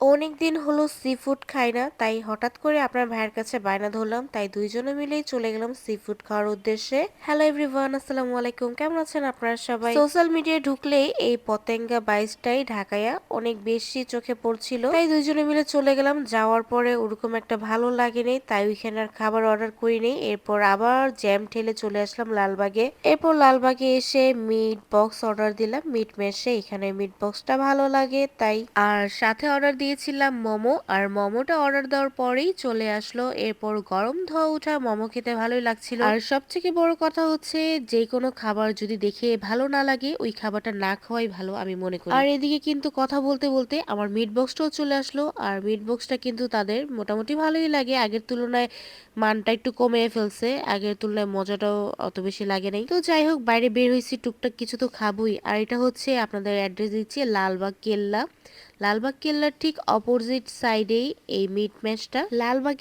অনেকদিন হলো sea food খাই না, তাই হঠাৎ করে আপনার ভাইয়ের কাছে বায়না ধরলাম। তাই দুইজনে মিলেই চলে গেলাম সি ফুড খাওয়ার উদ্দেশ্যে। হ্যালো এভরিওয়ান, আসসালামু আলাইকুম। কেমন আছেন আপনারা সবাই? সোশ্যাল মিডিয়ায় ঢুকলেই এই পতেঙ্গা বাইসটাই ঢাকায়া অনেক বেশি চোখে পড়ছিল, তাই দুইজনে মিলে চলে গেলাম। যাওয়ার পরে ওরকম একটা ভালো লাগেনি, তাই ওইখানে আর খাবার অর্ডার করিনি। এরপর আবার জ্যাম ঠেলে চলে আসলাম লালবাগে। এরপর লালবাগে এসে মিট বক্স অর্ডার দিলাম মিট মেসে। এখানে মিট বক্সটা ভালো লাগে তাই। আর সাথে অর্ডার দিয়েছিলাম মোমো, আর মোমোটা অর্ডার দেওয়ার পরেই চলে আসলো। এরপর গরম ধোয়া ওঠা মোমো খেতে ভালোই লাগছিল। আর সবথেকে বড় কথা হচ্ছে, যে কোনো খাবার যদি দেখে ভালো না লাগে ওই খাবারটা না খাওয়াই ভালো আমি মনে করি। আর এদিকে কিন্তু কথা বলতে বলতে আমার মিট বক্সটাও চলে আসলো। আর মিট বক্সটা কিন্তু তাদের মোটামুটি ভালোই লাগে, আগের তুলনায় মানটা একটু কমে ফেলছে, আগের তুলনায় মজাটাও অত বেশি লাগে নাই। তো যাই হোক, বাইরে বের হয়েছি, টুকটাক কিছু তো খাবই। আর এটা হচ্ছে আপনাদের অ্যাড্রেস দিচ্ছি লালবাগ কেল্লা। লালবাগ কেল্লার ঠিক অপোজিট সাইডেই এই মিট ম্যাচটা। লালবাগ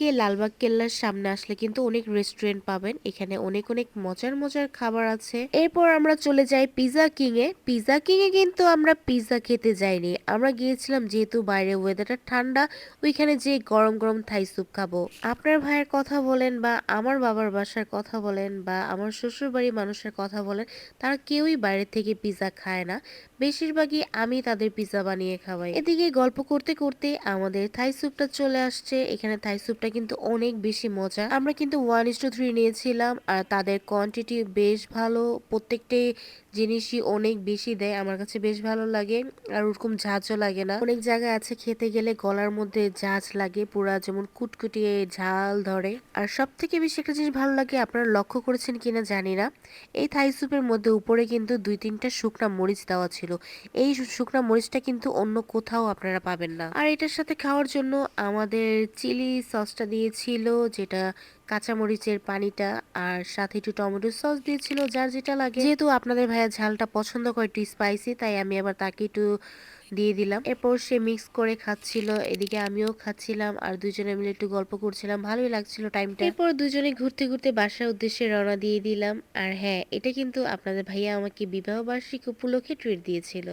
কেল্লার সামনে আসলে কিন্তু অনেক রেস্টুরেন্ট পাবেন, এখানে অনেক অনেক মজার মজার খাবার আছে। এরপর আমরা চলে যাই পিজা কিং এ। পিজা কিং এ কিন্তু আমরা পিজা খেতে যাইনি, আমরা গিয়েছিলাম যেহেতু বাইরে ওয়েদারটা ঠান্ডা, ওইখানে যে গরম গরম থাই স্যুপ খাবো। আপনার ভাইয়ের কথা বলেন বা আমার বাবার বাসার কথা বলেন বা আমার শ্বশুর বাড়ির মানুষের কথা বলেন, তারা কেউই বাইরে থেকে পিজা খায় না। বেশিরভাগই আমি তাদের পিজা বানিয়ে খাওয়াই। এদিকে গল্প করতে করতে আমাদের থাই স্যুপটা চলে আসছে। এখানে থাই স্যুপটা কিন্তু অনেক বেশি মজা। আমরা কিন্তু 1:3 নিয়েছিলাম, আর তাদের কোয়ান্টিটি বেশ ভালো। প্রত্যেকটি জিনিসই অনেক বেশি দেয়, আমার কাছে বেশ ভালো লাগে। আর ওরকম ঝাঁঝও লাগে না। অনেক জায়গায় আছে খেতে গেলে গলার মধ্যে ঝাঁঝ লাগে, পুরা যেমন কুটকুটিয়ে ঝাল ধরে। আর সব থেকে বেশি একটা জিনিস ভালো লাগে, আপনারা লক্ষ্য করেছেন কিনা জানি না, এই থাই স্যুপের মধ্যে উপরে কিন্তু 2-3টা শুকনা মরিচ দেওয়া ছিল। এই শুকনা মরিচটা কিন্তু অন্য কোথাও আপনারা পাবেন না। আর এটার সাথে খাওয়ার জন্য আমাদের চিলি সসটা দিয়েছিল, যেটা কাঁচা মরিচের পানিটা, আর সাথে একটু টমেটো সস দিয়েছিল, যার যেটা লাগে। যেহেতু আপনাদের ভাইয়া ঝালটা পছন্দ করে একটু স্পাইসি, তাই আমি আবার তাকে একটু দিয়ে দিলাম। এরপর সে মিক্স করে খাচ্ছিল, এদিকে আমিও খাচ্ছিলাম, আর দুজনে মিলে একটু গল্প করছিলাম, ভালোই লাগছিল টাইমটা। এরপর দুজনে ঘুরতে ঘুরতে বাসার উদ্দেশ্যে রওনা দিয়ে দিলাম। আর হ্যাঁ, এটা কিন্তু আপনাদের ভাইয়া আমাকে বিবাহ বার্ষিকী উপলক্ষে ট্রিট দিয়েছিল।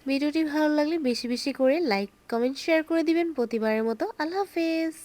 ভিডিওটি ভালো লাগলে বেশি বেশি করে লাইক কমেন্ট শেয়ার করে দিবেন প্রতিবারের মতো। আল্লাহ হাফেজ।